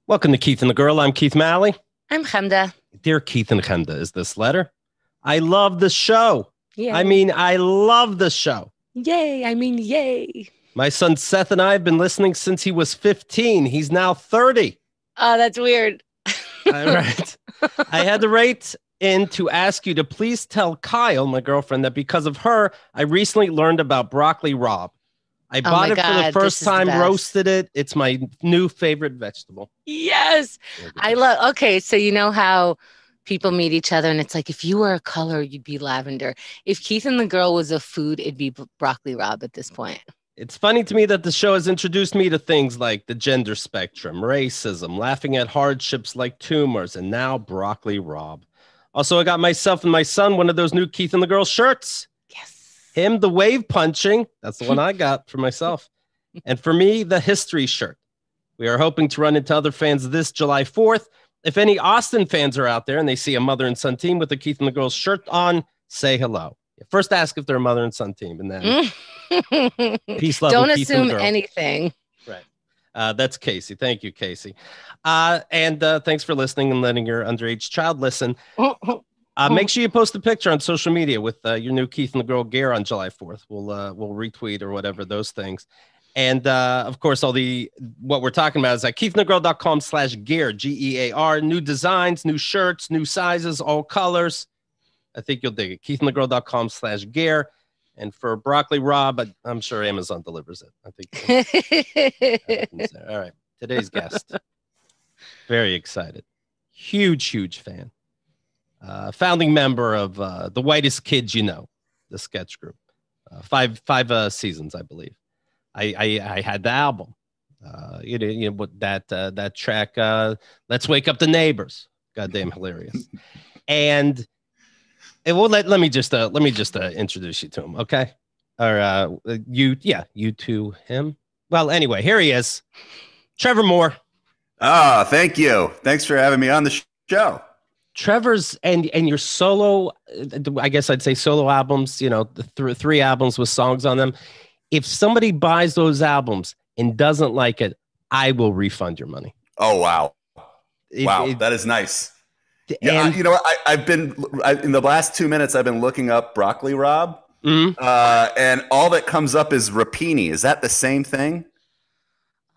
Welcome to Keith and the Girl. I'm Keith Malley. I'm Chemda. Dear Keith and Chemda, is this letter? I love the show. Yay. I love the show. Yay. My son Seth and I have been listening since he was 15. He's now 30. Oh, that's weird. All right. I had to write in to ask you to please tell Kyle, my girlfriend, that because of her, I recently learned about broccoli rabe. I bought it for the first time, roasted it. It's my new favorite vegetable. Yes. Okay, so you know how people meet each other and it's like, if you were a color, you'd be lavender. If Keith and the Girl was a food, it'd be broccoli rabe at this point. It's funny to me that the show has introduced me to things like the gender spectrum, racism, laughing at hardships like tumors, and now broccoli rabe. Also, I got myself and my son one of those new Keith and the Girl shirts. Yes. Him, the wave punching. That's the one I got for myself. And for me, the history shirt. We are hoping to run into other fans this July 4th. If any Austin fans are out there and they see a mother and son team with the Keith and the Girl shirt on, say hello. First, ask if they're a mother and son team, and then peace, love, don't and Keith assume and Girl. Anything. Right. That's Casey. Thank you, Casey. And thanks for listening and letting your underage child listen. Make sure you post a picture on social media with your new Keith and the Girl gear on July 4th. We'll retweet or whatever those things. And of course, what we're talking about is at keithandthegirl.com/gear, GEAR, new designs, new shirts, new sizes, all colors. I think you'll dig it. keithandthegirl.com/gear. And for broccoli rabe, I'm sure Amazon delivers it. I think. All right. Today's guest. Very excited. Huge fan. Founding member of The Whitest Kids You Know, the sketch group. Five seasons, I believe. I had the album. That track, Let's Wake Up the Neighbors. Goddamn hilarious. And let me just introduce you to him, okay? Or you to him. Well, anyway, here he is, Trevor Moore. Thank you. Thanks for having me on the show. Trevor's and your solo, I guess I'd say solo albums. You know, the three albums with songs on them. If somebody buys those albums and doesn't like it, I will refund your money. Oh wow, that is nice. Yeah, you know what? I've been in the last 2 minutes. I've been looking up broccoli rabe, and all that comes up is rapini. Is that the same thing?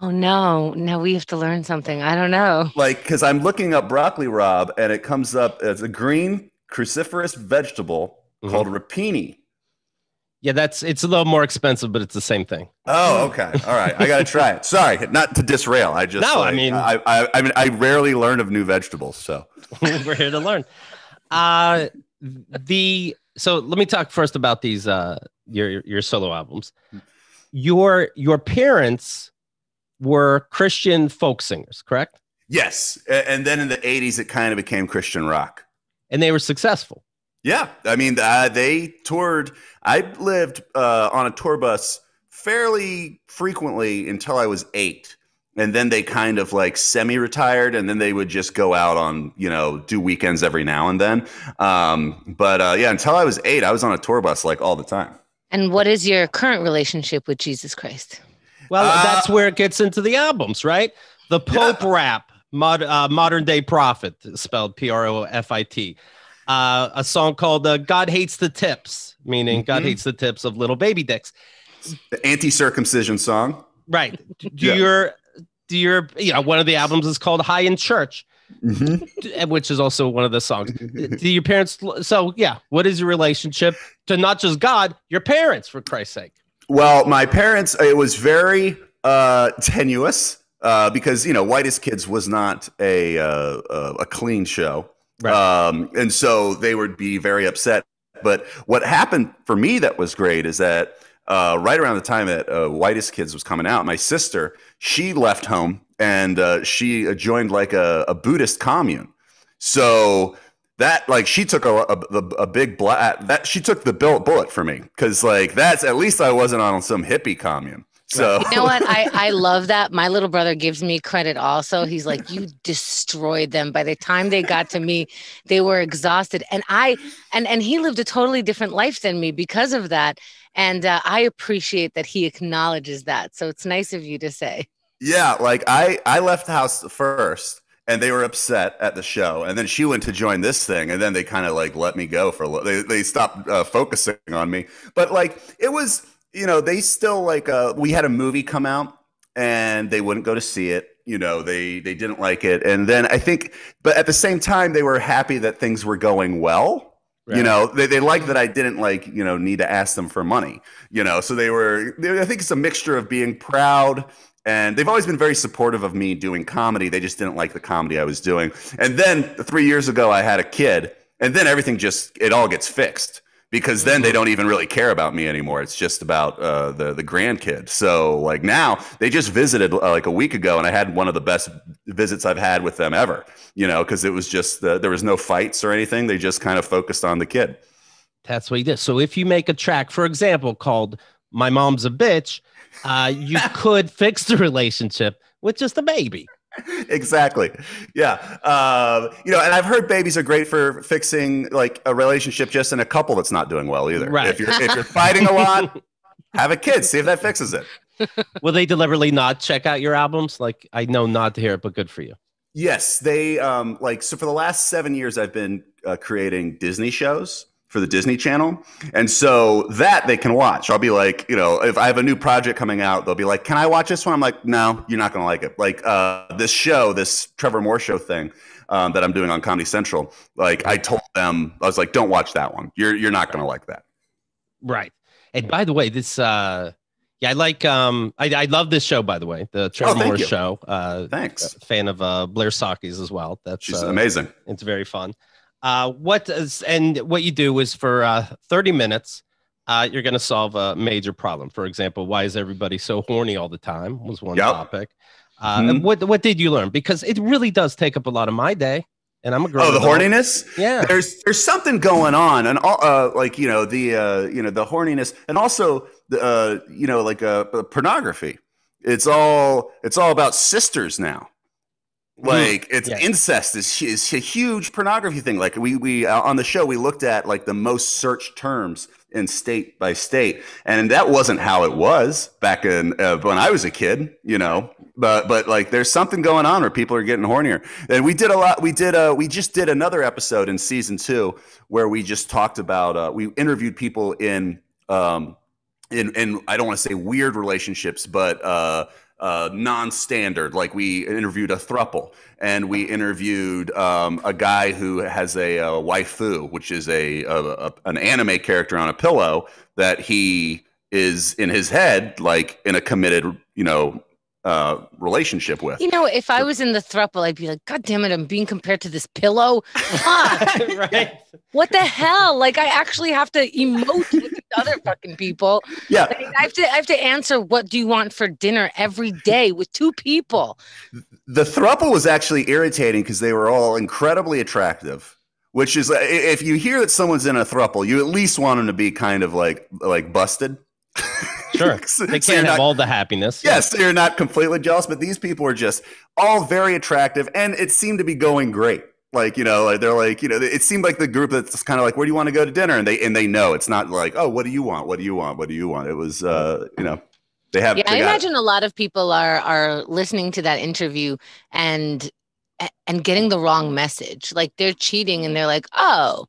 Oh no! Now we have to learn something. I don't know. Because I'm looking up broccoli rabe, and it comes up as a green cruciferous vegetable called rapini. Yeah, it's a little more expensive, but it's the same thing. Oh, okay. All right. I got to try it. Sorry, not to disrail. I rarely learn of new vegetables, so we're here to learn. So let me talk first about these your solo albums. Your parents were Christian folk singers, correct? Yes. And then in the 80s, it kind of became Christian rock. And they were successful. Yeah. I mean, they toured. I lived on a tour bus fairly frequently until I was 8. And then they kind of like semi-retired, and then they would just go out on, do weekends every now and then. But until I was 8, I was on a tour bus like all the time. And what is your current relationship with Jesus Christ? Well, that's where it gets into the albums, right? The Pope rap, Modern Day Prophet, spelled Profit. A song called God Hates the Tips, meaning God hates the tips of little baby dicks. The anti-circumcision song. Right. One of the albums is called High in Church, which is also one of the songs. Do your parents? So, what is your relationship to not just God, your parents, for Christ's sake? Well, my parents, it was very tenuous because, Whitest Kids was not a clean show. Right. And so they would be very upset. But what happened for me that was great is that right around the time that Whitest Kids was coming out, my sister, she left home and she joined like a Buddhist commune. So that she took a big she took the bullet for me because that's at least I wasn't on some hippie commune. So you know what? I love that. My little brother gives me credit also. He's like, you destroyed them. By the time they got to me, they were exhausted. And he lived a totally different life than me because of that. And I appreciate that he acknowledges that. So it's nice of you to say. Yeah, like I left the house first, and they were upset at the show, and then she went to join this thing, and then they kind of like let me go for a little. They stopped focusing on me, but like it was, they still like we had a movie come out, and they wouldn't go to see it. They didn't like it, and then I think, but at the same time, they were happy that things were going well. Right. They liked that I didn't need to ask them for money. So I think it's a mixture of being proud. And they've always been very supportive of me doing comedy. They just didn't like the comedy I was doing. And then 3 years ago, I had a kid. And then everything it all gets fixed. Because then they don't even really care about me anymore. It's just about the grandkid. So like now, they just visited like a week ago. And I had one of the best visits I've had with them ever. Because it was just, there was no fights or anything. They just kind of focused on the kid. That's what he did. So if you make a track, for example, called My Mom's a Bitch, you could fix the relationship with just a baby. Exactly. Yeah. And I've heard babies are great for fixing like a relationship just in a couple that's not doing well either. Right. If you're fighting a lot, have a kid, see if that fixes it. Will they deliberately not check out your albums? Like, I know not to hear it, but good for you. Yes. They so for the last 7 years, I've been creating Disney shows for the Disney Channel. And so that they can watch. I'll be like, if I have a new project coming out, they'll be like, can I watch this one? I'm like, no, you're not going to like it. Like this show, this Trevor Moore show thing that I'm doing on Comedy Central. Like I told them, I was like, don't watch that one. You're not going to like that. Right. And by the way, this, I like, I love this show, by the way, the Trevor Moore show. Thanks. Fan of Blair Sakis as well. She's amazing. It's very fun. What you do is for 30 minutes, you're going to solve a major problem. For example, why is everybody so horny all the time was one topic. And what did you learn? Because it really does take up a lot of my day. And I'm a girl. Oh, the horniness. Yeah, there's something going on, and the horniness, and also the pornography. It's all about sisters now. Like it's incest is a huge pornography thing. Like we on the show, we looked at like the most searched terms in state by state. And that wasn't how it was back in when I was a kid, but like there's something going on where people are getting hornier. And we did a lot. We just did another episode in season 2 where we just talked about, we interviewed people in I don't want to say weird relationships, but non-standard. Like we interviewed a throuple, and we interviewed a guy who has a waifu, which is an anime character on a pillow that he is in his head, like in a committed, relationship with. If I was in the throuple, I'd be like, God damn it, I'm being compared to this pillow. Right. What the hell? Like, I actually have to emote with the other fucking people. Yeah. Like, I have to answer, what do you want for dinner every day with 2 people? The throuple was actually irritating because they were all incredibly attractive, which is, if you hear that someone's in a throuple, you at least want them to be kind of like busted. Sure. They can't have all the happiness. Yes, so you're not completely jealous, but these people are just all very attractive, and it seemed to be going great. Like, they're like, it seemed like the group that's kind of like, where do you want to go to dinner? And they know it's not like, oh, what do you want? What do you want? What do you want? It was, they have. Yeah, I imagine a lot of people are listening to that interview and getting the wrong message. Like they're cheating and they're like, oh,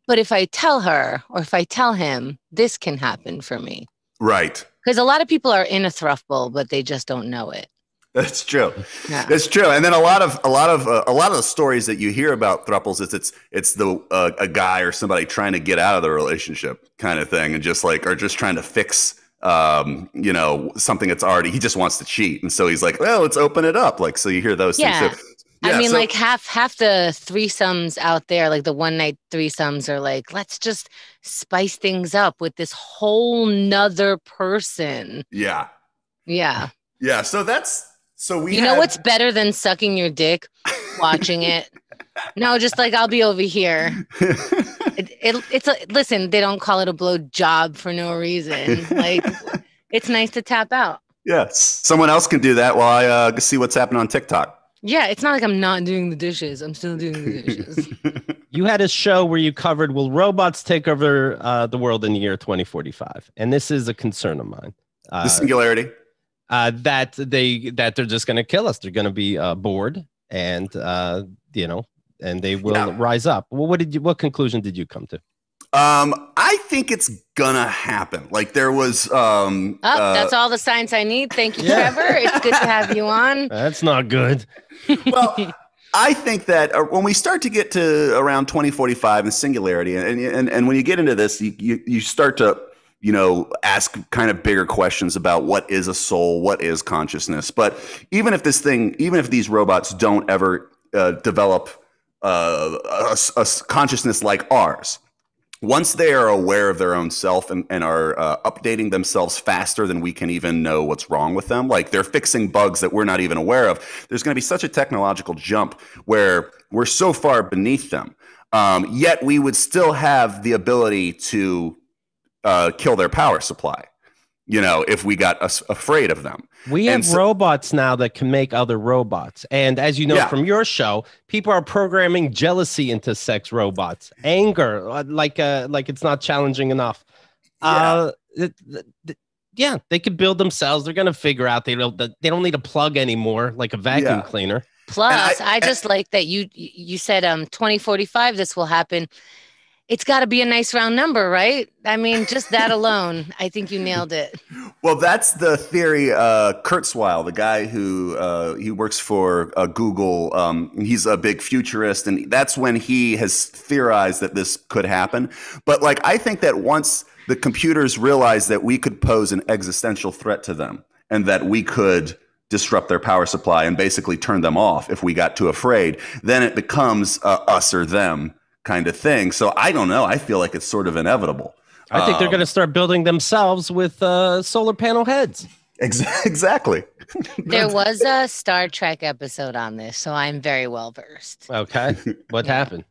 but if I tell her or if I tell him, this can happen for me. Right. Because a lot of people are in a throuple, but they just don't know it. That's true. Yeah. That's true. And then a lot of the stories that you hear about throuples is it's a guy or somebody trying to get out of the relationship kind of thing, and just trying to fix something that's already, he just wants to cheat, and so he's like, well, let's open it up. Like, so you hear those things too. Yeah, I mean, like half the threesomes out there, like the one night threesomes, are like, let's just spice things up with this whole nother person. Yeah. Yeah. Yeah. So we, what's better than sucking your dick, watching it? No, just like, I'll be over here. Listen, they don't call it a blow job for no reason. Like, it's nice to tap out. Yeah. Someone else can do that while I see what's happening on TikTok. Yeah, it's not like I'm not doing the dishes. I'm still doing the dishes. You had a show where you covered, will robots take over the world in the year 2045? And this is a concern of mine. The singularity. That they're just going to kill us. They're going to be bored, and and they will rise up. Well, what conclusion did you come to? I think it's gonna happen. Like there was. That's all the science I need. Thank you, Trevor. It's good to have you on. That's not good. Well, I think that when we start to get to around 2045 and singularity, and when you get into this, you start to ask kind of bigger questions about what is a soul, what is consciousness. But even if these robots don't ever develop a consciousness like ours, once they are aware of their own self and are updating themselves faster than we can even know what's wrong with them, like they're fixing bugs that we're not even aware of, there's going to be such a technological jump where we're so far beneath them. Yet we would still have the ability to kill their power supply, if we got afraid of them. We have robots now that can make other robots. And as you know from your show, people are programming jealousy into sex robots, anger, like it's not challenging enough. They could build themselves. They're going to figure out they don't need a plug anymore, like a vacuum cleaner. Plus, I just like that you said 2045 this will happen. It's got to be a nice round number, right? I mean, just that alone, I think you nailed it. Well, that's the theory. Kurzweil, the guy who he works for Google, he's a big futurist, and that's when he has theorized that this could happen. But I think that once the computers realize that we could pose an existential threat to them and that we could disrupt their power supply and basically turn them off if we got too afraid, then it becomes us or them kind of thing. So I don't know. I feel like it's sort of inevitable. I think they're going to start building themselves with solar panel heads. Exactly. There was a Star Trek episode on this, so I'm very well versed. Okay. What happened?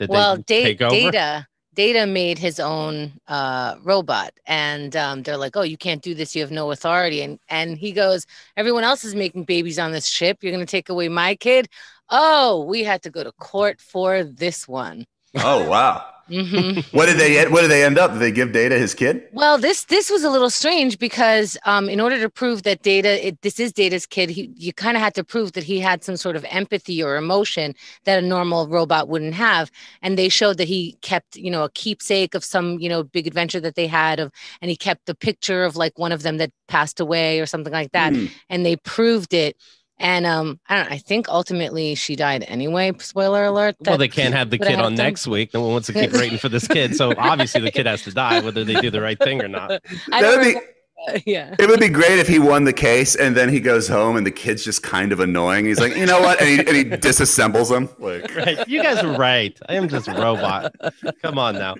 Did they take over? Data made his own robot, and they're like, "Oh, you can't do this. You have no authority." And he goes, "Everyone else is making babies on this ship. You're going to take away my kid? Oh, we had to go to court for this one." Oh, wow. Mm-hmm. What did they end up? Did they give Data his kid? Well, this was a little strange because in order to prove that this is Data's kid, you kind of had to prove that he had some sort of empathy or emotion that a normal robot wouldn't have. And they showed that he kept, a keepsake of some, big adventure that they had and he kept the picture of one of them that passed away or something like that. And they proved it. And I don't know, I think ultimately she died anyway. Spoiler alert. Well, they can't have the kid on next week. No one wants to keep waiting for this kid. So obviously the kid has to die, whether they do the right thing or not. It would be great if he won the case and then he goes home and the kid's just kind of annoying. He's like, you know what? And he disassembles him. Right. You guys are right. I am just a robot. Come on now.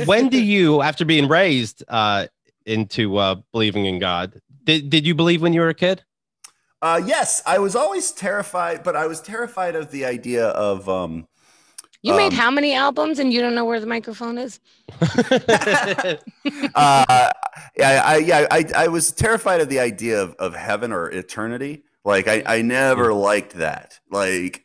When do you, after being raised into believing in God, did you believe when you were a kid? Yes, I was always terrified, but I was terrified of the idea of. You made how many albums, and you don't know where the microphone is? I was terrified of the idea of heaven or eternity. I never liked that.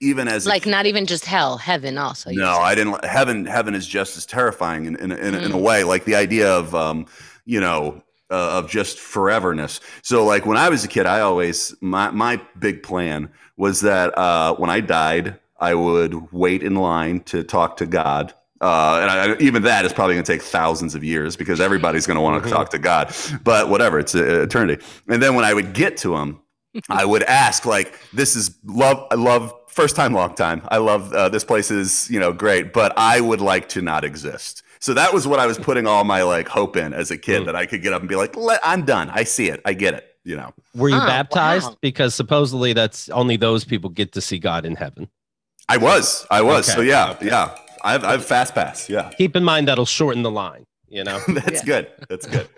Even as not even just hell, heaven also. No, I didn't. Heaven is just as terrifying in a way. Like the idea of of just foreverness. So when I was a kid, I always, my big plan was that when I died, I would wait in line to talk to God. Even that is probably going to take thousands of years because everybody's going to want to talk to God, but whatever, it's eternity. And then when I would get to him, I would ask this is love. I love first time, long time. I love this place is, great, but I would like to not exist. So that was what I was putting all my hope in as a kid, that I could get up and be like, I'm done. I see it. I get it. Were you baptized? Wow. Because supposedly that's only those people get to see God in heaven. I was. Okay. So yeah. I have fast pass. Yeah. Keep in mind that'll shorten the line. That's good. That's good.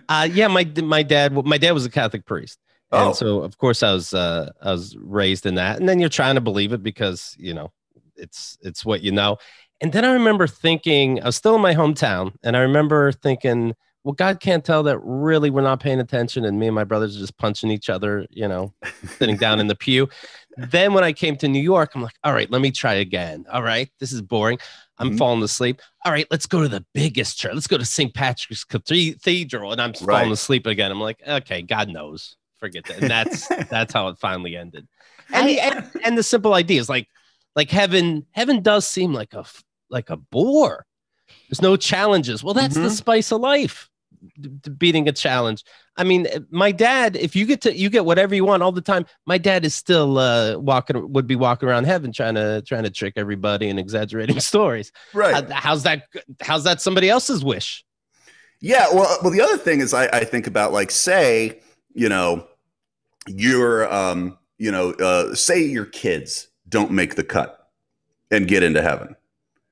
My dad was a Catholic priest. And so of course I was raised in that. And then you're trying to believe it because, it's what you know. And then I remember thinking, I was still in my hometown, and I remember thinking, well, God can't tell that really we're not paying attention, and me and my brothers are just punching each other, sitting down in the pew. Then when I came to New York, I'm like, all right, let me try again. All right, this is boring. I'm falling asleep. All right, let's go to the biggest church. Let's go to St. Patrick's Cathedral. And I'm falling asleep again. I'm like, okay, God knows. Forget that. And that's how it finally ended. And the simple idea is like heaven does seem like a bore. There's no challenges. Well, that's the spice of life. Beating a challenge. I mean, my dad, if you get whatever you want all the time, my dad is still would be walking around heaven trying to trick everybody and exaggerating stories. Right. How's that somebody else's wish? Yeah. Well, the other thing is I think about, like, say, you're, say your kids don't make the cut and get into heaven.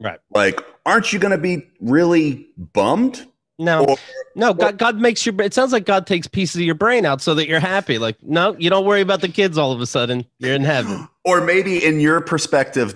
Right. Like, aren't you going to be really bummed? No, God makes you. It sounds like God takes pieces of your brain out so that you're happy. Like, no, you don't worry about the kids. All of a sudden, you're in heaven. Or maybe in your perspective,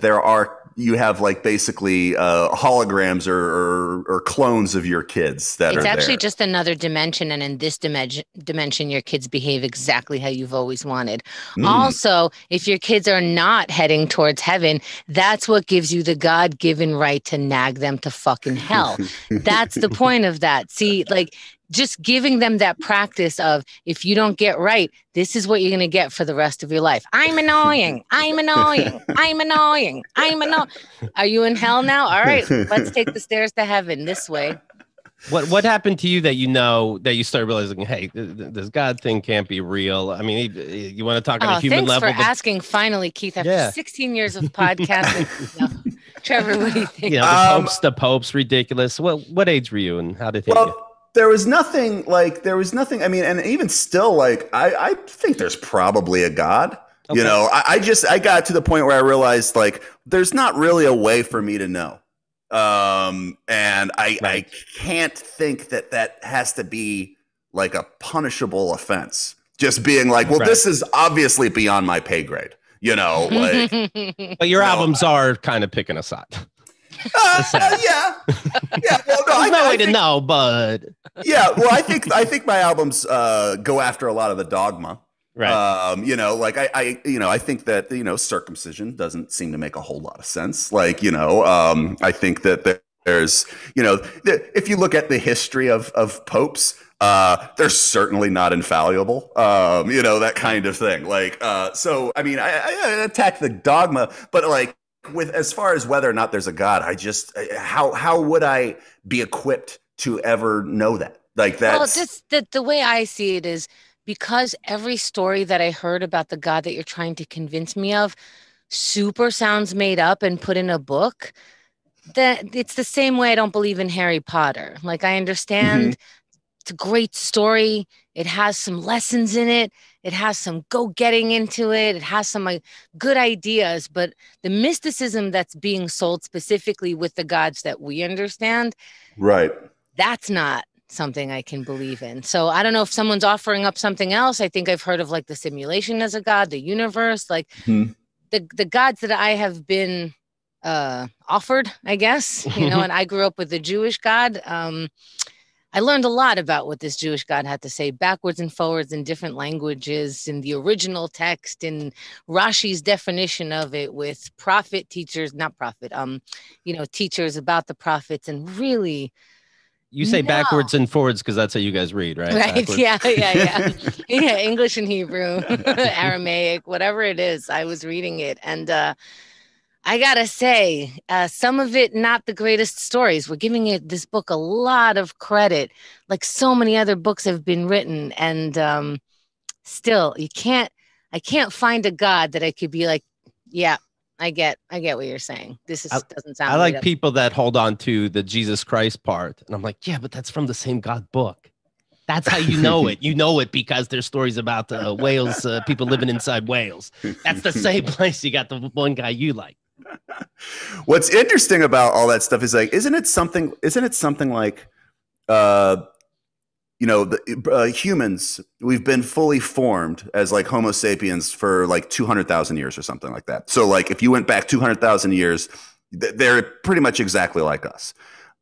you have like basically holograms or clones of your kids that it's are actually there. Just another dimension, and in this dimension, your kids behave exactly how you've always wanted. Also, if your kids are not heading towards heaven, that's what gives you the God-given right to nag them to fucking hell. That's the point of that. See, like, just giving them that practice of, if you don't get right, this is what you're going to get for the rest of your life. I'm annoying. I'm annoying. I'm annoying. I'm annoying. Are you in hell now? All right, let's take the stairs to heaven this way. What happened to you that you start realizing, hey, this God thing can't be real? I mean, you want to talk on a human level? Thanks for asking. Finally, Keith, after 16 years of podcasting. Trevor, what do you think? The Pope's ridiculous. What age were you, and how did it hit you? There was nothing. I mean, and even still, like, I think there's probably a God. Okay. I got to the point where I realized, like, there's not really a way for me to know. And I can't think that has to be like a punishable offense. Just being like, well, this is obviously beyond my pay grade, like. But your albums are kind of picking a side. Yeah. Well, no, there's no way to know, but yeah. Well, I think my albums go after a lot of the dogma. Right. I think that, circumcision doesn't seem to make a whole lot of sense. Like, I think that there's, if you look at the history of popes, they're certainly not infallible. That kind of thing. Like, so, I mean, I attack the dogma, but like, with as far as whether or not there's a God, how would I be equipped to ever know that? Like, that's the way I see it is, because every story that I heard about the God that you're trying to convince me of super sounds made up and put in a book, that it's the same way I don't believe in Harry Potter. Like, I understand it's a great story. It has some lessons in it. It has some go-getting into it. It has some good ideas, but the mysticism that's being sold specifically with the gods that we understand, right? That's not something I can believe in. So I don't know if someone's offering up something else. I think I've heard of like the simulation as a god, the universe, like the gods that I have been offered, I guess, and I grew up with the Jewish God. I learned a lot about what this Jewish God had to say backwards and forwards in different languages, in the original text, in Rashi's definition of it, with teachers about the prophets, and really. You say backwards and forwards because that's how you guys read, right? Right. Backwards. Yeah. Yeah. English and Hebrew, Aramaic, whatever it is. I was reading it, and I gotta say, some of it not the greatest stories. We're giving this book a lot of credit, like so many other books have been written, and still, I can't find a God that I could be like, yeah, I get what you're saying. This doesn't sound. I like people that hold on to the Jesus Christ part, and I'm like, yeah, but that's from the same God book. That's how you know it. You know it because there's stories about whales, people living inside whales. That's the same place. You got the one guy you like. What's interesting about all that stuff is like, isn't it something like, humans, we've been fully formed as like Homo sapiens for like 200,000 years or something like that. So like, if you went back 200,000 years, they're pretty much exactly like us.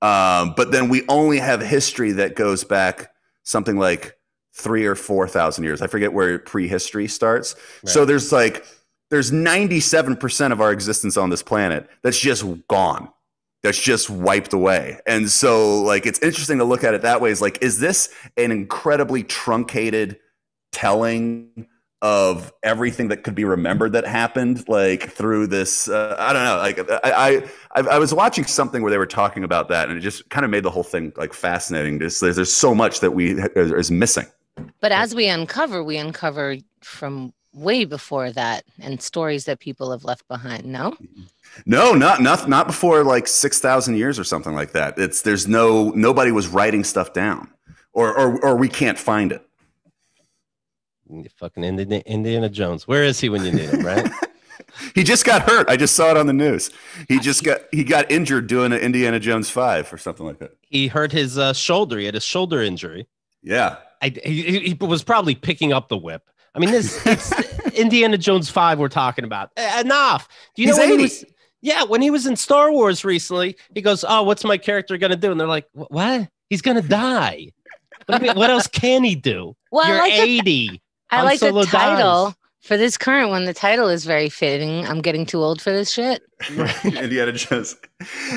But then we only have history that goes back something like 3,000 or 4,000 years. I forget where prehistory starts. Right. So there's like, there's 97% of our existence on this planet that's just gone. That's just wiped away. And so like, it's interesting to look at it that way. Is like, is this an incredibly truncated telling of everything that could be remembered that happened, like through this, I don't know, like I was watching something where they were talking about that, and it just kind of made the whole thing like fascinating. There's so much that is missing. But as we uncover from way before that, and stories that people have left behind. No, not before like 6,000 years or something like that. Nobody was writing stuff down, or we can't find it. Fucking Indiana Jones. Where is he when you need him, right? He just got hurt. I just saw it on the news. He got injured doing an Indiana Jones 5 or something like that. He hurt his shoulder. He had a shoulder injury. Yeah. He was probably picking up the whip. I mean, it's Indiana Jones 5 we're talking about. Enough. Do you know when 80. When he was in Star Wars recently, he goes, "Oh, what's my character going to do?" And they're like, "What? He's going to die. What else can he do? Well, You're 80. I like the title for this current one. The title is very fitting. I'm getting too old for this shit. Indiana Jones.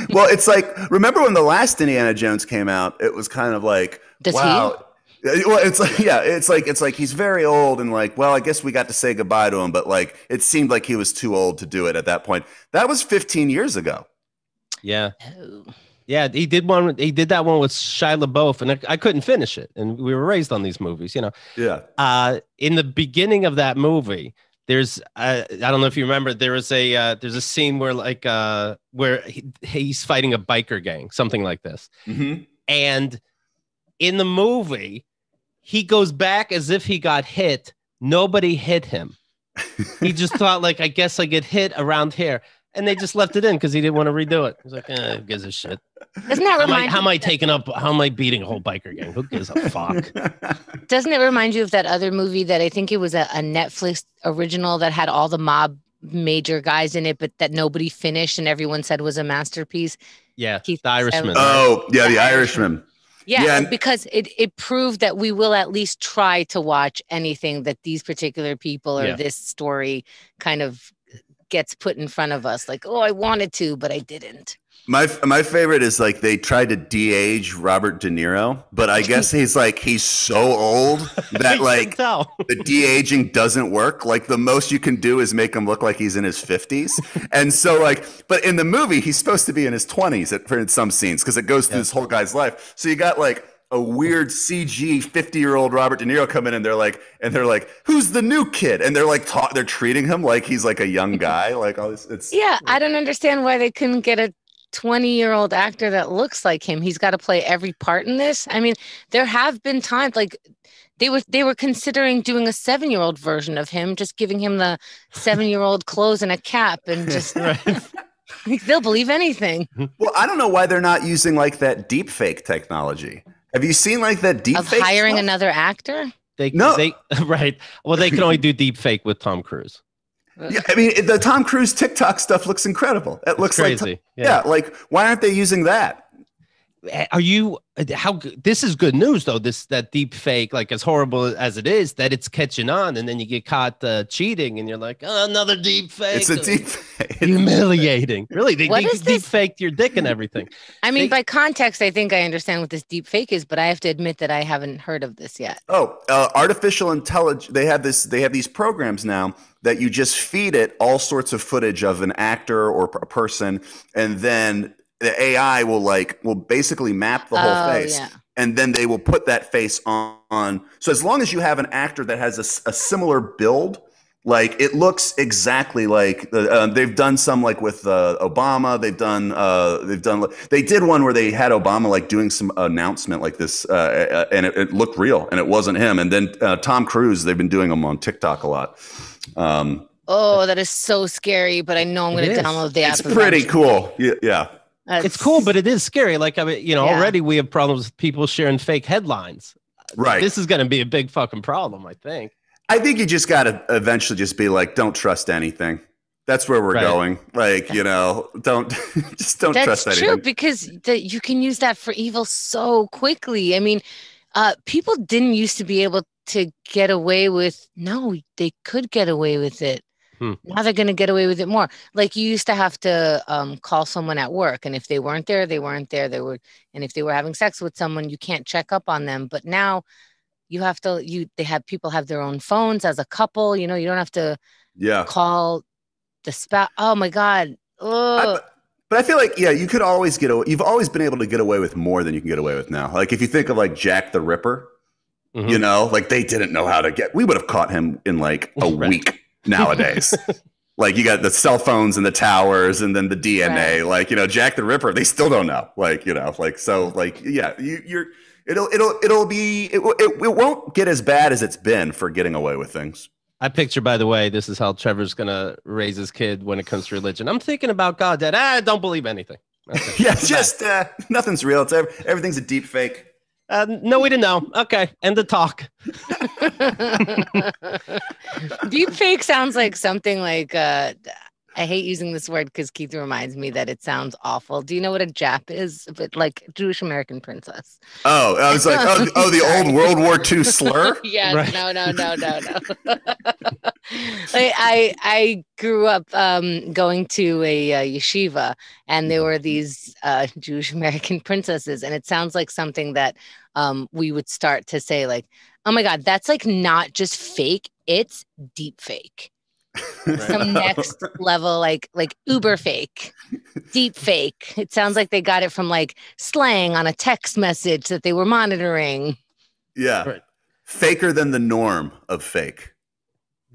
Well, it's like, remember when the last Indiana Jones came out? It was kind of like, wow. Well, it's like he's very old, and like, well, I guess we got to say goodbye to him, but like, it seemed like he was too old to do it at that point. That was 15 years ago. Yeah. Oh. Yeah, he did that one with Shia LaBeouf, and I couldn't finish it. And we were raised on these movies, you know. Yeah. In the beginning of that movie, there's I don't know if you remember, there's a scene where like where he's fighting a biker gang, something like this. Mm-hmm. And in the movie, he goes back as if he got hit. Nobody hit him. He just thought, like, I guess I get hit around here. And they just left it in because he didn't want to redo it. He's like, who gives a shit? Doesn't that remind how am I beating a whole biker gang? Who gives a fuck? Doesn't it remind you of that other movie that I think it was a Netflix original that had all the mob major guys in it, but that nobody finished and everyone said was a masterpiece? Yeah, The Irishman. Oh, yeah, The Irishman. Yeah, because it proved that we will at least try to watch anything that these particular people or this story kind of gets put in front of us. Like, oh, I wanted to, but I didn't. My favorite is like they tried to de-age Robert De Niro, but I guess he's so old that like the de-aging doesn't work. Like the most you can do is make him look like he's in his 50s. And so like, but in the movie, he's supposed to be in his 20s in some scenes because it goes through this whole guy's life. So you got like a weird CG 50-year-old Robert De Niro come in and they're like, who's the new kid? And they're like, they're treating him like he's like a young guy. Like all this, I don't understand why they couldn't get a 20-year-old actor that looks like him. He's got to play every part in this. I mean, there have been times like they were considering doing a 7-year-old version of him, just giving him the 7-year-old clothes and a cap and just they'll believe anything. Well, I don't know why they're not using like that deep fake technology. Have you seen like that deep fake hiring stuff? Another actor? Right. Well, they can only do deep fake with Tom Cruise. Yeah, I mean, the Tom Cruise TikTok stuff looks incredible. It looks crazy. Like, like why aren't they using that? This is good news though. That deep fake, like as horrible as it is, that it's catching on, and then you get caught cheating, and you're like, oh, another deep fake. It's a deep fake. Humiliating. Really, they deep faked your dick and everything. I mean, by context, I think I understand what this deep fake is, but I have to admit that I haven't heard of this yet. Oh, artificial intelligence. They have these programs now that you just feed it all sorts of footage of an actor or a person, and then the AI will basically map the whole face, and then they will put that face on. So as long as you have an actor that has a similar build, like it looks exactly like they've done some like with Obama. They did one where they had Obama like doing some announcement like this, and it looked real, and it wasn't him. And then Tom Cruise, they've been doing them on TikTok a lot. That is so scary, but I know I'm going to download the app. It's pretty cool. Yeah. It's cool, but it is scary. Like, I mean, already we have problems with people sharing fake headlines. Right. This is going to be a big fucking problem, I think. I think you just got to eventually just be like, don't trust anything. That's where we're going. Like, don't trust anything. That's true, because you can use that for evil so quickly. I mean, people didn't used to be able to get away with. No, they could get away with it. Now they're going to get away with it more. Like you used to have to call someone at work, and if they weren't there, they weren't there. And if they were having sex with someone, you can't check up on them. But now you have to. People have their own phones as a couple. You don't have to call the spouse. Oh my God. But I feel like, you could always you've always been able to get away with more than you can get away with now. Like if you think of like Jack the Ripper, like they didn't know how to we would have caught him in like a week nowadays. Like you got the cell phones and the towers and then the DNA, like, Jack the Ripper, they still don't know. Like, it won't get as bad as it's been for getting away with things. I picture, by the way, this is how Trevor's going to raise his kid when it comes to religion. I'm thinking about God, Dad. I don't believe anything. Okay. Yeah, just nothing's real. Everything's a deep fake. No, we didn't know. Okay, end the talk. Deep fake sounds like something like I hate using this word because Keith reminds me that it sounds awful. Do you know what a Jap is? But like Jewish American princess. Oh, I was like, the old World War II slur? Yes, right. No. I grew up going to a yeshiva, and there were these Jewish American princesses, and it sounds like something that we would start to say like, oh my God, that's like not just fake, it's deep fake. Some next level, like uber fake, deep fake. It sounds like they got it from like slang on a text message that they were monitoring. Yeah, right. Faker than the norm of fake.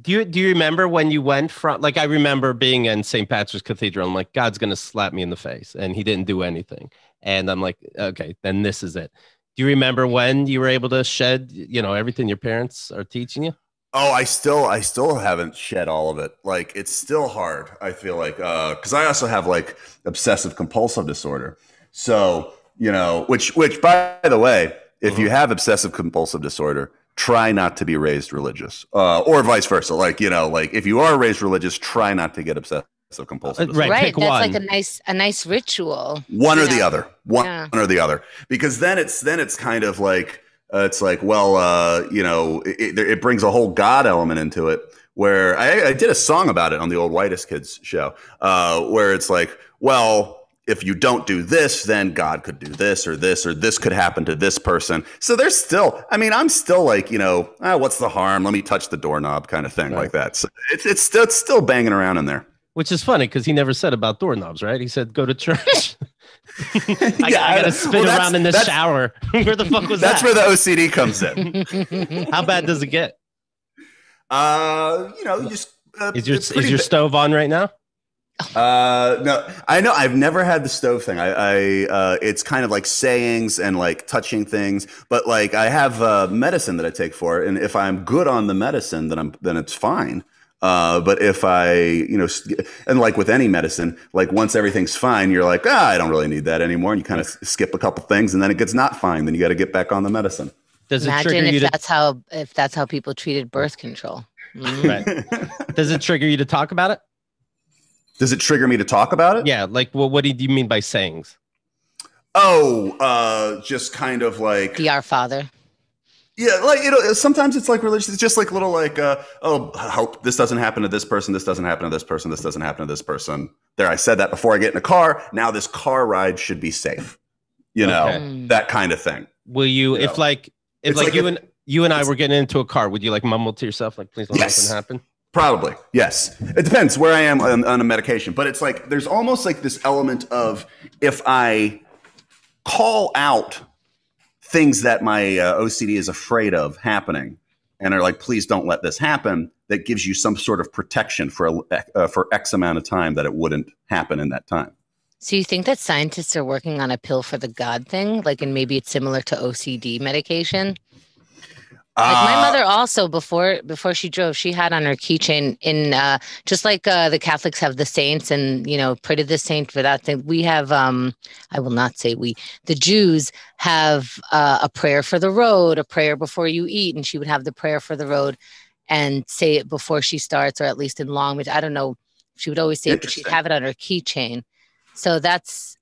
Do you remember when you went from, like, I remember being in St. Patrick's Cathedral. I'm like, God's gonna slap me in the face, and he didn't do anything. And I'm like, okay, then this is it. Do you remember when you were able to shed, everything your parents are teaching you? Oh, I still haven't shed all of it. Like, it's still hard. I feel like, because I also have like obsessive compulsive disorder. So, which by the way, if you have obsessive compulsive disorder, try not to be raised religious, or vice versa. Like, like if you are raised religious, try not to get obsessive compulsive disorder. Right. That's one. Like a nice ritual. One or the other. One or the other. Because then it's kind of like, it's like, well, it brings a whole God element into it, where I did a song about it on the old Whitest Kids show, where it's like, well, if you don't do this, then God could do this, or this could happen to this person. So there's still, I'm still like, what's the harm? Let me touch the doorknob kind of thing, like that. So it's still banging around in there. Which is funny because he never said about doorknobs, right? He said, go to church. I got to spin around in the shower. Where the fuck was that? That's where the OCD comes in. How bad does it get? You just is your stove on right now? No, I know I've never had the stove thing. It's kind of like sayings and like touching things, but like I have medicine that I take for it, and if I'm good on the medicine, then it's fine. But if and like with any medicine, like once everything's fine, you're like, I don't really need that anymore. And you kind of skip a couple things, and then it gets not fine. Then you got to get back on the medicine. Imagine if that's how people treated birth control. Right. Does it trigger you to talk about it? Does it trigger me to talk about it? Yeah. Like, well, what do you mean by sayings? Oh, just kind of like the Our Father. Yeah, like sometimes it's like religious. It's just like little like, I hope this doesn't happen to this person. This doesn't happen to this person. This doesn't happen to this person. There, I said that before I get in a car. Now this car ride should be safe. That kind of thing. Will you, if you and I were getting into a car, would you like mumble to yourself like, please don't let nothing happen? Probably, yes. It depends where I am on a medication, but it's like there's almost like this element of if I call out things that my OCD is afraid of happening and are like, please don't let this happen, that gives you some sort of protection for X amount of time that it wouldn't happen in that time. So you think that scientists are working on a pill for the God thing? Like, and maybe it's similar to OCD medication? Like my mother also, before she drove, she had on her keychain in just like the Catholics have the saints and, pray to the saint for that thing. We have, I will not say the Jews have a prayer for the road, a prayer before you eat. And she would have the prayer for the road and say it before she starts, or at least in Longwood. I don't know. She would always say it, but she'd have it on her keychain. So that's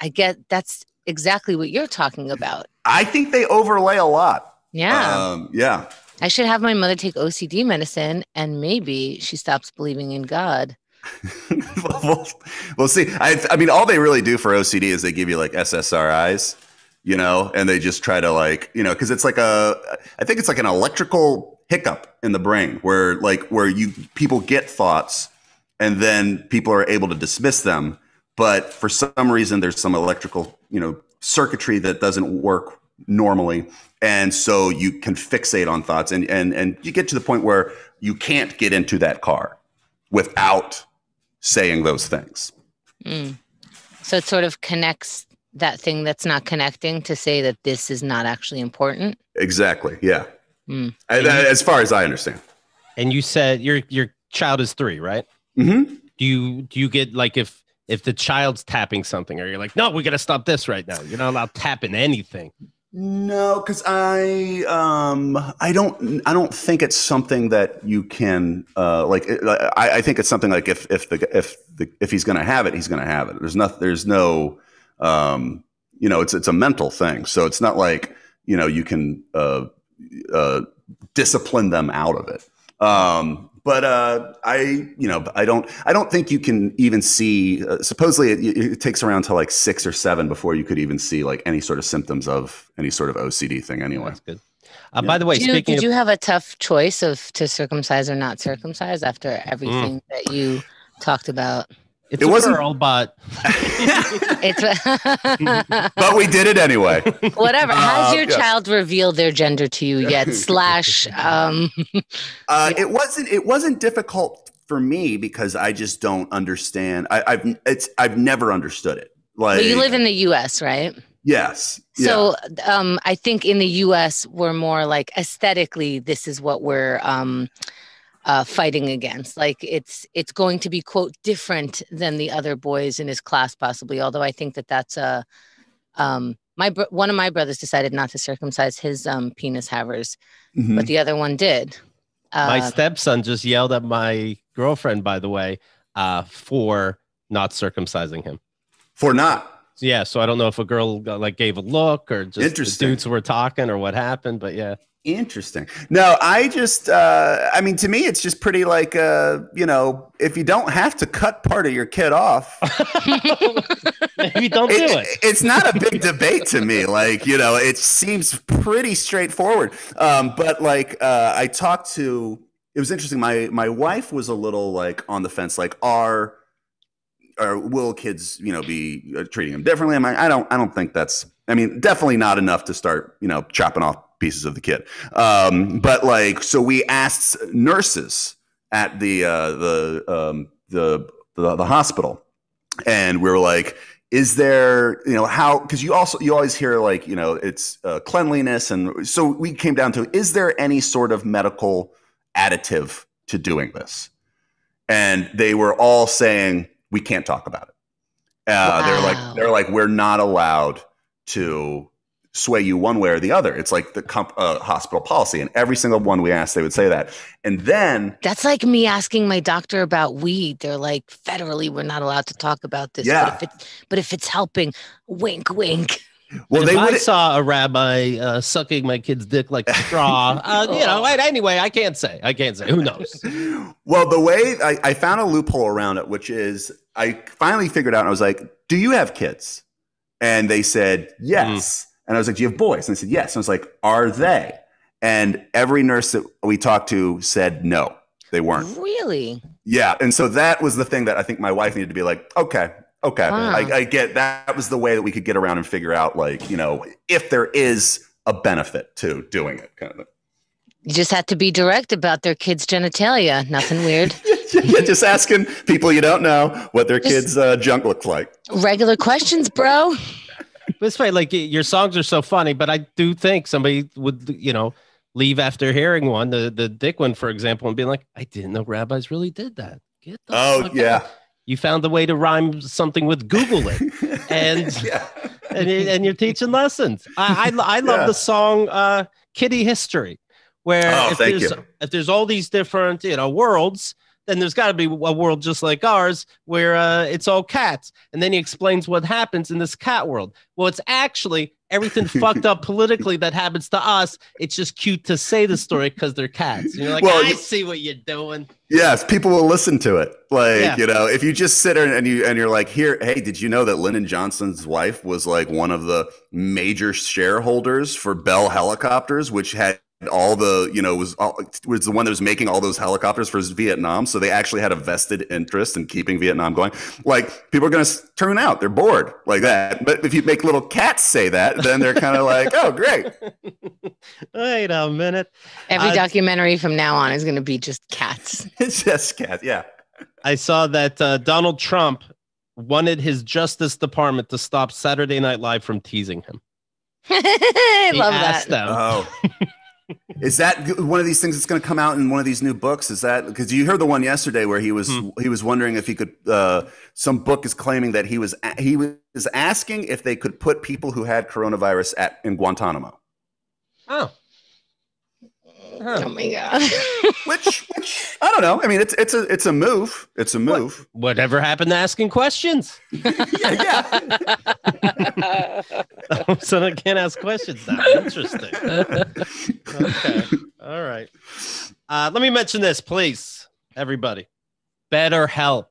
exactly what you're talking about. I think they overlay a lot. Yeah. Yeah. I should have my mother take OCD medicine, and maybe she stops believing in God. We'll see. I mean, all they really do for OCD is they give you like SSRIs, and they just try to like, because it's like I think it's like an electrical hiccup in the brain where people get thoughts and then people are able to dismiss them. But for some reason, there's some electrical, circuitry that doesn't work normally. And so you can fixate on thoughts and you get to the point where you can't get into that car without saying those things. So it sort of connects that thing that's not connecting to say that this is not actually important. Exactly. Yeah. As far as I understand. And you said your child is 3, right? Mm-hmm. Do you get like if the child's tapping something, or you're like, no, we got to stop this right now. You're not allowed tapping anything. No, because I don't think it's something that you can I think it's something like if he's going to have it, he's going to have it. There's no it's a mental thing. So it's not like you can discipline them out of it. But I don't think you can even see. Supposedly, it takes around to like 6 or 7 before you could even see like any sort of symptoms of any sort of OCD thing. Anyway, that's good. By the way, did you have a tough choice of to circumcise or not circumcise after everything that you talked about? It wasn't a girl, but but we did it anyway. Whatever. Has your child revealed their gender to you yet? It wasn't difficult for me because I just don't understand. I've never understood it. Like, well, you live in the U.S., right? Yes. So I think in the U.S. we're more like aesthetically, this is what we're fighting against. Like it's going to be, quote, different than the other boys in his class, possibly. Although I think that's one of my brothers decided not to circumcise his penis havers, but the other one did. My stepson just yelled at my girlfriend, by the way, for not circumcising him. For not. Yeah. So I don't know if a girl gave a look or just the dudes were talking or what happened, but yeah. Interesting. No, I just, to me, it's just pretty like, if you don't have to cut part of your kid off, maybe don't do it. It's not a big debate to me. It seems pretty straightforward. But I talked to, it was interesting. My wife was a little like on the fence, like, will kids, be treating them differently? I don't think that's, definitely not enough to start, chopping off pieces of the kid. But so we asked nurses at the hospital, and we were like, is there, how, because you always hear it's cleanliness. And so we came down to, is there any sort of medical additive to doing this? And they were all saying, we can't talk about it. Wow. They're like, we're not allowed to sway you one way or the other. It's like the hospital policy, and every single one we asked, they would say that. And then that's like me asking my doctor about weed. They're like, federally, we're not allowed to talk about this. Yeah. But if it's helping, wink, wink. Well, I saw a rabbi sucking my kid's dick like a straw. Anyway, I can't say. Who knows? Well, the way I found a loophole around it, which is I finally figured out, and I was like, do you have kids? And they said, yes. And I was like, do you have boys? And they said, yes. And I was like, are they? And every nurse that we talked to said, no, they weren't. Really? Yeah. And so that was the thing that I think my wife needed to be like, okay. Wow. I get that was the way that we could get around and figure out, if there is a benefit to doing it, kind of thing. You just had to be direct about their kids' genitalia. Nothing weird. Just asking people you don't know what their kids' junk looks like. Regular questions, bro. But it's funny, your songs are so funny, but I do think somebody would, leave after hearing one, the dick one, for example, and be like, I didn't know rabbis really did that. Get the fuck out. You found a way to rhyme something with Google it, and you're teaching lessons. I love the song "Kitty History," where if there's all these different worlds, then there's got to be a world just like ours where it's all cats. And then he explains what happens in this cat world. Well, it's actually everything fucked up politically that happens to us. It's just cute to say the story because they're cats. And you're like, I see what you're doing. Yes, people will listen to it. Like, if you just sit there and you're like, hey, did you know that Lyndon Johnson's wife was like one of the major shareholders for Bell Helicopters, which had all the, was the one that was making all those helicopters for Vietnam. So they actually had a vested interest in keeping Vietnam going. Like, people are going to tune out. They're bored like that. But if you make little cats say that, then they're kind of like, oh, great. Wait a minute. Every documentary from now on is going to be just cats. It's just cats. Yeah. I saw that Donald Trump wanted his Justice Department to stop Saturday Night Live from teasing him. I love that. Them. Oh. Is that one of these things that's going to come out in one of these new books? Is that because you heard the one yesterday where he was wondering if he could? Some book is claiming that he was asking if they could put people who had coronavirus in Guantanamo. Oh. Huh. Oh my god! which I don't know. I mean, it's a move. It's a move. Whatever happened to asking questions? yeah. So I can't ask questions now. Interesting. Okay. All right. Let me mention this, please, everybody. BetterHelp.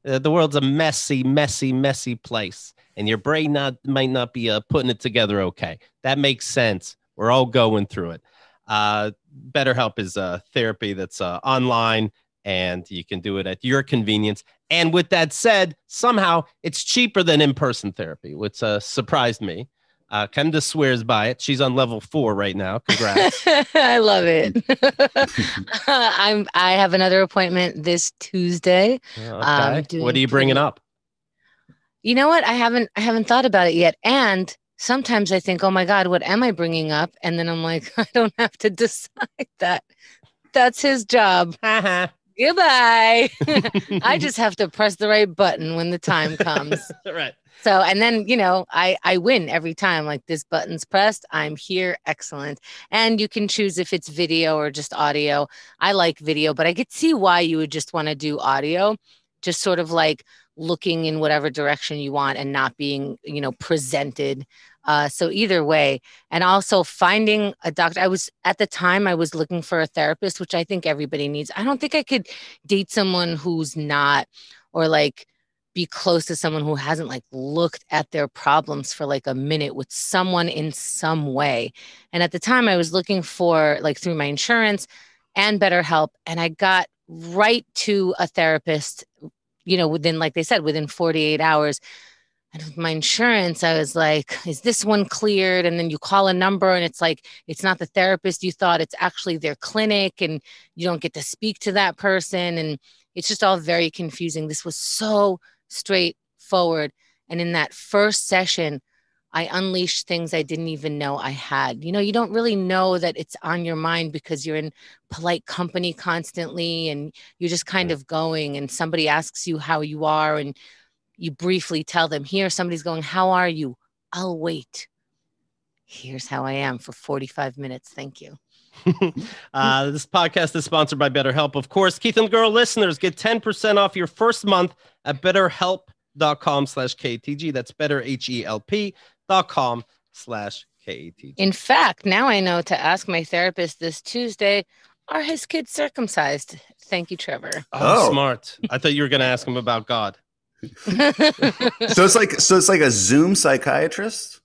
The world's a messy, messy, messy place, and your brain might not be putting it together. Okay, that makes sense. We're all going through it. BetterHelp is a therapy that's online, and you can do it at your convenience. And with that said, somehow it's cheaper than in-person therapy, which surprised me. Kenda swears by it. She's on level 4 right now. Congrats. I love it. I have another appointment this Tuesday. Okay. What are you bringing up? You know what? I haven't thought about it yet. And sometimes I think, oh my God, what am I bringing up? And then I'm like, I don't have to decide that. That's his job. Goodbye. I just have to press the right button when the time comes. Right. So, and then, I win every time. Like, this button's pressed, I'm here. Excellent. And you can choose if it's video or just audio. I like video, but I could see why you would just want to do audio, just sort of like looking in whatever direction you want and not being, presented. So either way, and also finding a doctor. At the time I was looking for a therapist, which I think everybody needs. I don't think I could date someone who's not, or like be close to someone who hasn't like looked at their problems for like a minute with someone in some way. And at the time I was looking for like through my insurance and BetterHelp, and I got right to a therapist, within, like they said, within 48 hours. And with my insurance, I was like, is this one cleared? And then you call a number and it's like, it's not the therapist you thought, it's actually their clinic, and you don't get to speak to that person. And it's just all very confusing. This was so straightforward. And in that first session, I unleashed things I didn't even know I had. You don't really know that it's on your mind because you're in polite company constantly and you're just kind of going, and somebody asks you how you are and you briefly tell them, here, somebody's going, how are you? I'll wait. Here's how I am for 45 minutes. Thank you. This podcast is sponsored by BetterHelp. Of course, Keith and Girl listeners get 10% off your first month at betterhelp.com/KTG. That's betterhelp.com/KTG. In fact, now I know to ask my therapist this Tuesday, are his kids circumcised? Thank you, Trevor. Oh, smart. I thought you were going to ask him about God. So it's like a Zoom psychiatrist?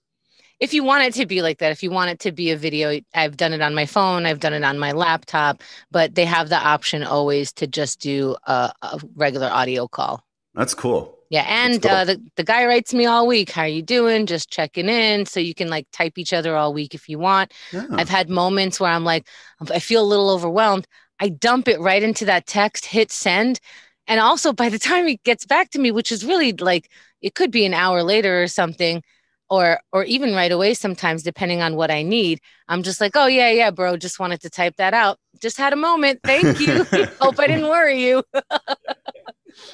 If you want it to be like that, if you want it to be a video, I've done it on my phone, I've done it on my laptop, but they have the option always to just do a regular audio call. That's cool. Yeah, and cool. The guy writes me all week, how are you doing? Just checking in. So you can like type each other all week if you want. Yeah. I've had moments where I'm like, I feel a little overwhelmed. I dump it right into that text, hit send. And also by the time he gets back to me, which is really like, it could be an hour later or something, or even right away sometimes, depending on what I need. I'm just like, oh, yeah, bro, just wanted to type that out. Just had a moment. Thank you. Hope I didn't worry you.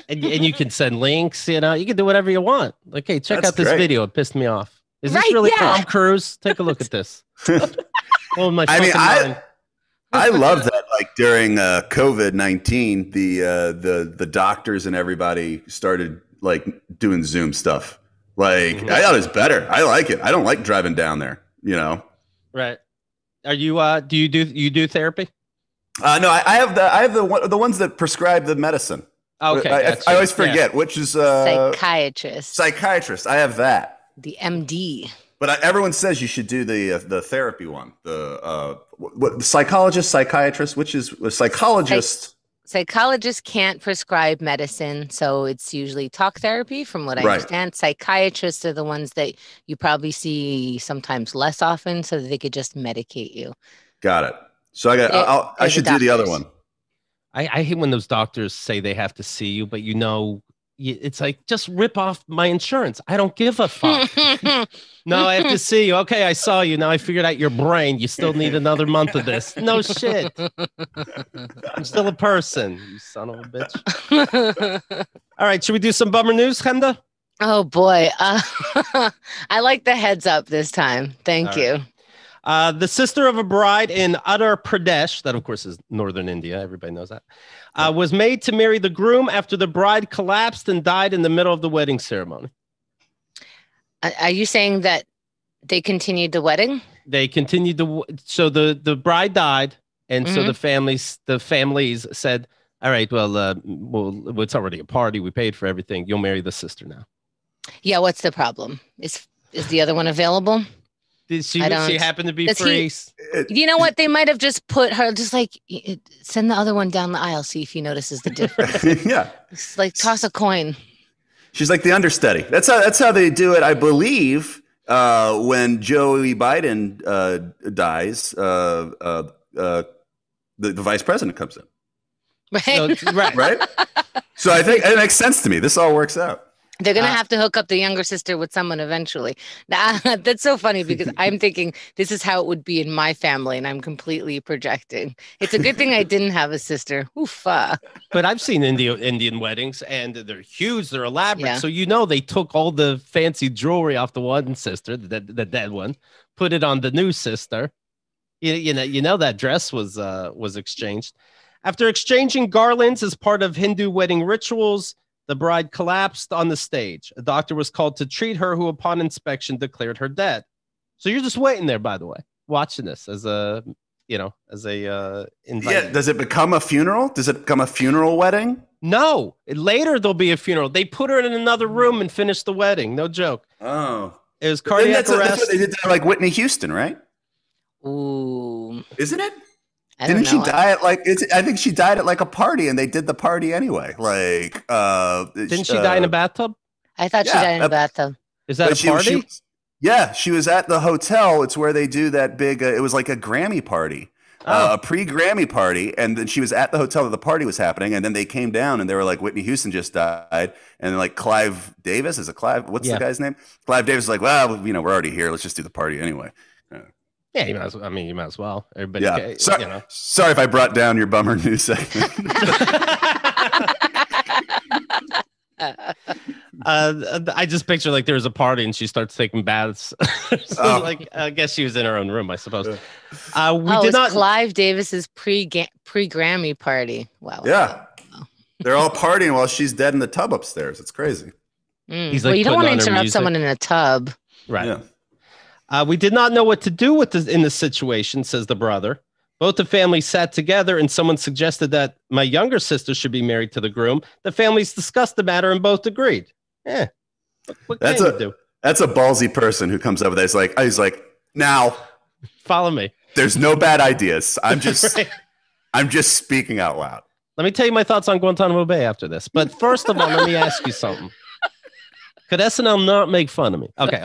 and you can send links, you can do whatever you want. Like, hey, check out this video. It pissed me off. Is this really Tom Cruise? Take a look at this. Oh, my mind. I love that. Like during COVID-19, the doctors and everybody started like doing Zoom stuff. Like I thought it was better. I like it. I don't like driving down there. Right. Are you? Do you do therapy? No, I have the ones that prescribe the medicine. Okay, I always forget which is psychiatrist. Psychiatrist. I have that. The MD. But everyone says you should do the therapy one. The psychologist, psychiatrist, which is a psychologist. Psychologists can't prescribe medicine, so it's usually talk therapy, from what I understand. Psychiatrists are the ones that you probably see sometimes less often, so that they could just medicate you. Got it. So I should do the other one. I hate when those doctors say they have to see you, but it's like, just rip off my insurance. I don't give a fuck. No, I have to see you. Okay, I saw you. Now I figured out your brain. You still need another month of this. No shit. I'm still a person, you son of a bitch. All right, should we do some bummer news, Chemda? Oh, boy. I like the heads up this time. Thank you. The sister of a bride in Uttar Pradesh, that of course is northern India, everybody knows that, was made to marry the groom after the bride collapsed and died in the middle of the wedding ceremony. Are you saying that they continued the wedding? They continued so the bride died, and so the families said, all right, well, it's already a party. We paid for everything. You'll marry the sister now. Yeah, what's the problem? Is the other one available? She happened to be free. You know what? They might have just put her, just like, send the other one down the aisle, see if he notices the difference. Yeah. It's like toss a coin. She's like the understudy. That's how they do it. I believe when Joey Biden dies, the vice president comes in. Right. Right. So I think it makes sense to me. This all works out. They're going to have to hook up the younger sister with someone eventually. That's so funny because I'm thinking this is how it would be in my family, and I'm completely projecting. It's a good thing I didn't have a sister. Oofa. But I've seen Indian weddings, and they're huge. They're elaborate. Yeah. So, they took all the fancy jewelry off the one sister, the dead one, put it on the new sister. That dress was exchanged. After exchanging garlands as part of Hindu wedding rituals, the bride collapsed on the stage. A doctor was called to treat her, who upon inspection declared her dead. So you're just waiting there, by the way, watching this as a invite. Yeah. Does it become a funeral? Does it become a funeral wedding? No. Later there'll be a funeral. They put her in another room and finished the wedding. No joke. Oh. It was cardiac arrest. That's what they did to, like, Whitney Houston, right? Ooh. Isn't it? Didn't she die at I think she died at like a party, and they did the party anyway. Like, didn't she die in a bathtub? I thought she died in a bathtub. Is that a party? She was at the hotel. It's where they do that big. It was like a Grammy party, a pre-Grammy party, and then she was at the hotel that the party was happening, and then they came down and they were like, Whitney Houston just died, and then like Clive Davis, is it Clive? What's the guy's name? Clive Davis is like, well, we're already here. Let's just do the party anyway. Yeah, you might as well. Everybody, yeah. Sorry if I brought down your bummer news segment. I just picture like there's a party and she starts taking baths. I guess she was in her own room, I suppose. Clive Davis's pre-Grammy party. Wow. Yeah. Wow. They're all partying while she's dead in the tub upstairs. It's crazy. He's you don't want to interrupt someone in a tub. Right. Yeah. We did not know what to do in this situation, says the brother. Both the families sat together, and someone suggested that my younger sister should be married to the groom. The families discussed the matter and both agreed. Yeah. What can you do? That's a ballsy person who comes up with this. He's like, now, follow me. There's no bad ideas. I'm just speaking out loud. Let me tell you my thoughts on Guantanamo Bay after this. But first of all, let me ask you something. Could SNL not make fun of me? Okay.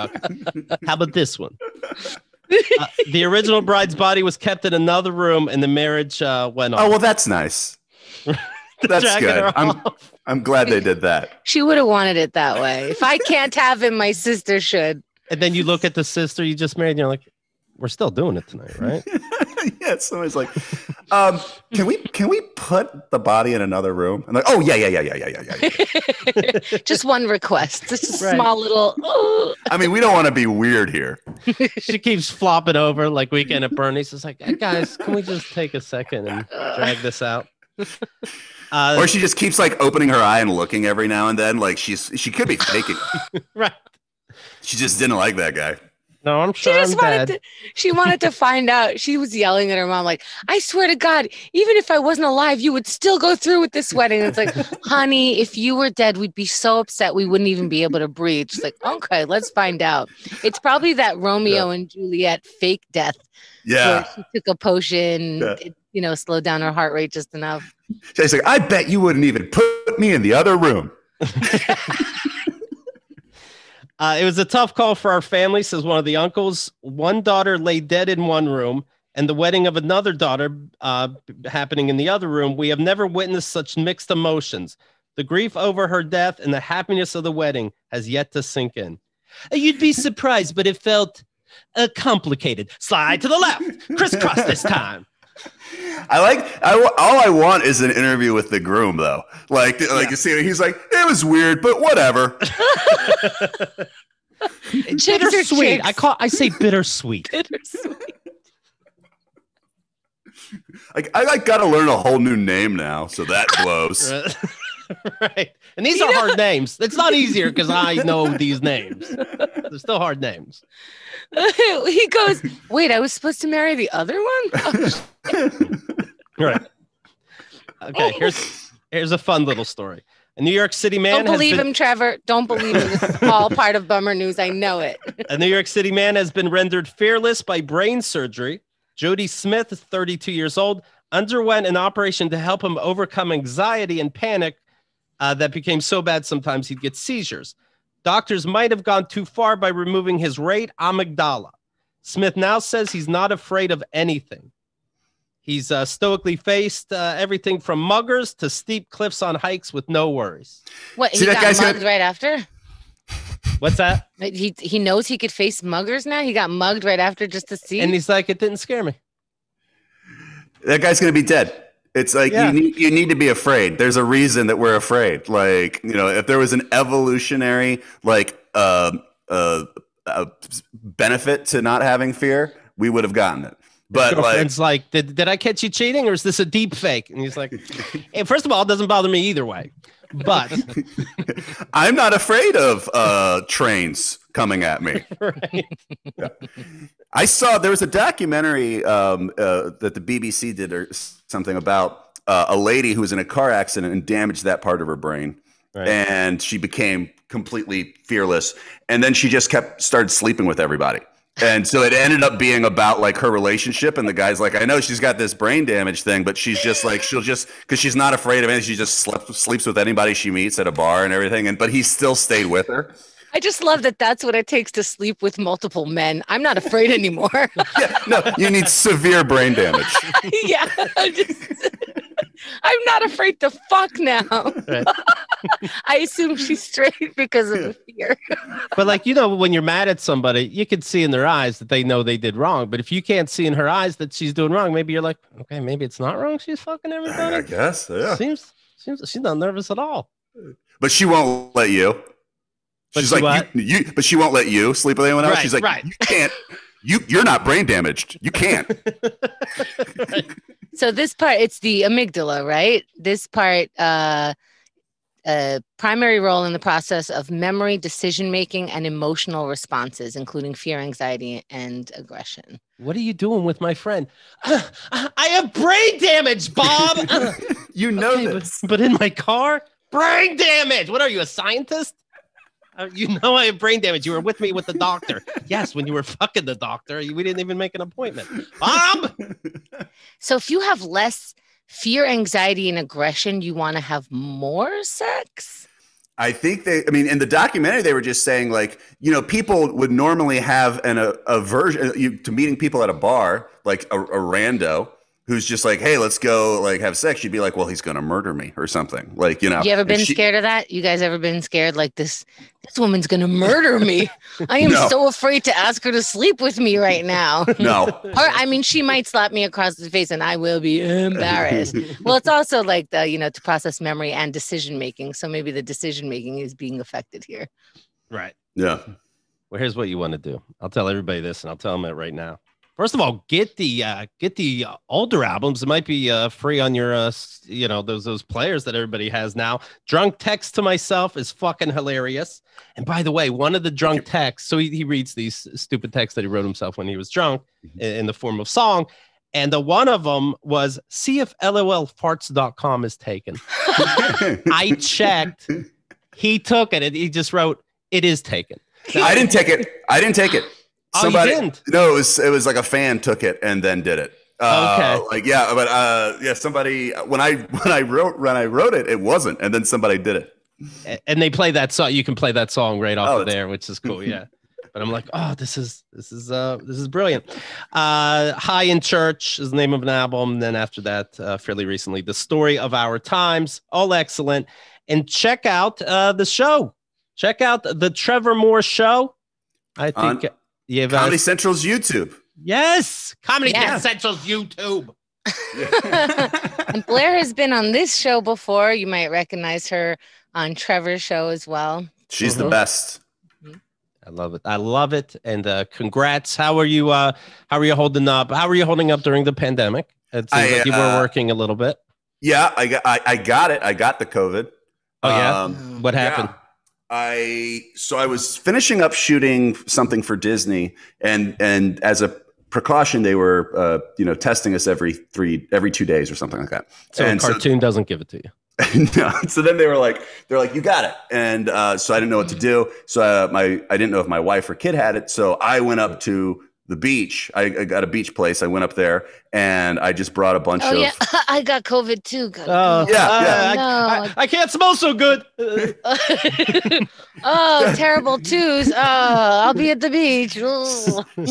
How about this one? The original bride's body was kept in another room, and the marriage went on. Oh, well, that's nice. That's good. I'm glad they did that. She would have wanted it that way. If I can't have him, my sister should. And then you look at the sister you just married, and you're like, we're still doing it tonight, right? Yeah, somebody's like, can we put the body in another room? I'm like, oh yeah. Just one request. Just a small little. I mean, we don't want to be weird here, She keeps flopping over like Weekend at Bernie's. It's like, hey, guys, can we just take a second and drag this out? Or she just keeps like opening her eye and looking every now and then. Like she could be faking. Right. She just didn't like that guy. No, I'm sure she wanted to find out. She was yelling at her mom, like, I swear to God, even if I wasn't alive, you would still go through with this wedding. It's like, honey, if you were dead, we'd be so upset we wouldn't even be able to breathe. She's like, okay, let's find out. It's probably that Romeo and Juliet fake death. Yeah. She took a potion, it, slowed down her heart rate just enough. She's like, I bet you wouldn't even put me in the other room. It was a tough call for our family, says one of the uncles. One daughter lay dead in one room, and the wedding of another daughter happening in the other room. We have never witnessed such mixed emotions. The grief over her death and the happiness of the wedding has yet to sink in. You'd be surprised, but it felt complicated. Slide to the left, crisscross this time. All I want is an interview with the groom, though. You see, he's like, it was weird, but whatever. Bittersweet. I say bittersweet. Bittersweet. I got to learn a whole new name now, so that blows. Right. And these are hard names. It's not easier because I know these names. They're still hard names. He goes, wait, I was supposed to marry the other one? Oh, right. Okay, here's a fun little story. A New York City man Don't believe him, Trevor. Don't believe him. This is all part of Bummer News. I know it. A New York City man has been rendered fearless by brain surgery. Jody Smith, 32 years old, underwent an operation to help him overcome anxiety and panic that became so bad sometimes he'd get seizures. Doctors might have gone too far by removing his right amygdala. Smith now says he's not afraid of anything. He's stoically faced everything from muggers to steep cliffs on hikes with no worries. What, he got mugged right after? What's that? He knows he could face muggers now? He got mugged right after just to see? And he's like, it didn't scare me. That guy's going to be dead. It's like you need to be afraid. There's a reason that we're afraid. Like, if there was an evolutionary benefit to not having fear, we would have gotten it. But girlfriend's like, did I catch you cheating, or is this a deep fake? And he's like, hey, first of all, it doesn't bother me either way. But I'm not afraid of trains coming at me. Right. Yeah. I saw there was a documentary that the BBC did or something about a lady who was in a car accident and damaged that part of her brain. Right. And she became completely fearless. And then she just started sleeping with everybody. And so it ended up being about like her relationship. And the guy's like, I know she's got this brain damage thing, but she's just like, because she's not afraid of anything. She just sleeps with anybody she meets at a bar and everything. But he still stayed with her. I just love that that's what it takes to sleep with multiple men. I'm not afraid anymore. Yeah, no, you need severe brain damage. Yeah. I'm not afraid to fuck now. Right. I assume she's straight because of the fear. But when you're mad at somebody, you can see in their eyes that they know they did wrong. But if you can't see in her eyes that she's doing wrong, maybe you're like, okay, maybe it's not wrong. She's fucking everybody. I guess, yeah. Seems she's not nervous at all. But she won't let you. She's like, but she won't let you sleep with anyone else. Right, she's like, right. You can't. You're not brain damaged. You can't. Right. So this part, it's the amygdala, right? This part, primary role in the process of memory, decision-making, and emotional responses, including fear, anxiety, and aggression. What are you doing with my friend? I have brain damage, Bob. You know this. But in my car, brain damage. What are you, a scientist? You know I have brain damage. You were with me with the doctor. Yes, when you were fucking the doctor, we didn't even make an appointment. Bob! So if you have less fear, anxiety, and aggression, you want to have more sex? I think in the documentary, they were just saying like, people would normally have an aversion to meeting people at a bar, like a rando who's just like, hey, let's go like have sex. You'd be like, well, he's going to murder me or something. Like, You ever been scared of that? You guys ever been scared like this woman's going to murder me? I am so afraid to ask her to sleep with me right now. No. Or, she might slap me across the face and I will be embarrassed. Well, it's also like to process memory and decision-making. So maybe the decision-making is being affected here. Right. Yeah. Well, here's what you want to do. I'll tell everybody this, and I'll tell them it right now. First of all, get the older albums. It might be free on your those players that everybody has now. Drunk Text to Myself is fucking hilarious. And by the way, one of the drunk texts, so he reads these stupid texts that he wrote himself when he was drunk in the form of song. And the one of them was, see if lolfarts.com is taken. I checked. He took it and he just wrote, it is taken. Now, I didn't take it. Somebody, you didn't? No, it was like a fan took it and then did it. Okay. Somebody when I wrote it, it wasn't, and then somebody did it. And they play that song. You can play that song right off of there, which is cool. Yeah. But I'm like, oh, this is brilliant. High in Church is the name of an album. And then after that, fairly recently, The Story of Our Times, all excellent. And check out the show. Check out the Trevor Moore Show. I think. Comedy Central's YouTube. Yes. Comedy Central's YouTube. And Blair has been on this show before. You might recognize her on Trevor's show as well. She's the best. I love it. And congrats. How are you holding up? How are you holding up during the pandemic? It seems like you were working a little bit. Yeah, I got it. I got the COVID. Oh yeah. What happened? Yeah. I was finishing up shooting something for Disney, and as a precaution, they were testing us every 2 days or something like that. So a cartoon doesn't give it to you. No. So then they're like, you got it, and so I didn't know what to do. So I didn't know if my wife or kid had it. So I went up to the beach. I got a beach place. I went up there and I just brought a bunch of. Yeah, I got COVID too. I can't smell so good. Oh, terrible twos. I'll be at the beach.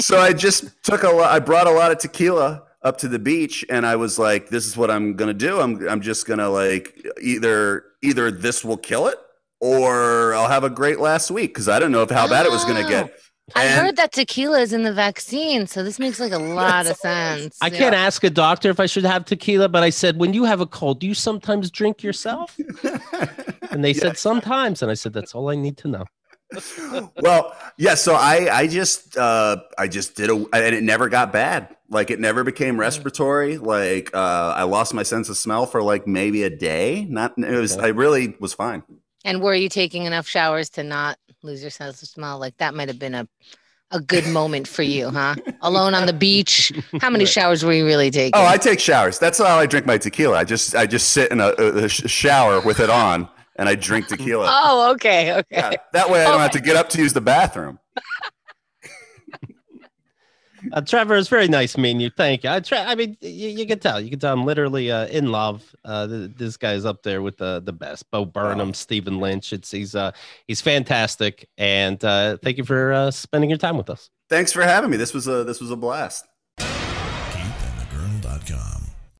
So I just I brought a lot of tequila up to the beach, and I was like, "This is what I'm gonna do. I'm just gonna like either this will kill it, or I'll have a great last week because I don't know how bad it was gonna get." I heard that tequila is in the vaccine, so this makes like a lot of sense. I can't ask a doctor if I should have tequila, but I said, when you have a cold, do you sometimes drink yourself? And they said sometimes, and I said, that's all I need to know. Well, yeah. So I just did and it never got bad. Like it never became respiratory. Like I lost my sense of smell for like maybe a day. I really was fine. And were you taking enough showers to not lose your sense of smell? Like that might have been a good moment for you, huh? Alone on the beach. How many showers were you really taking? Oh, I take showers. That's how I drink my tequila. I just sit in a shower with it on, and I drink tequila. Oh, okay. Yeah, that way I don't have to get up to use the bathroom. Trevor, it's very nice meeting you. Thank you. I mean, you can tell. You can tell I'm literally in love. This guy's up there with the best. Bo Burnham, Stephen Lynch. He's fantastic. And thank you for spending your time with us. Thanks for having me. This was a blast.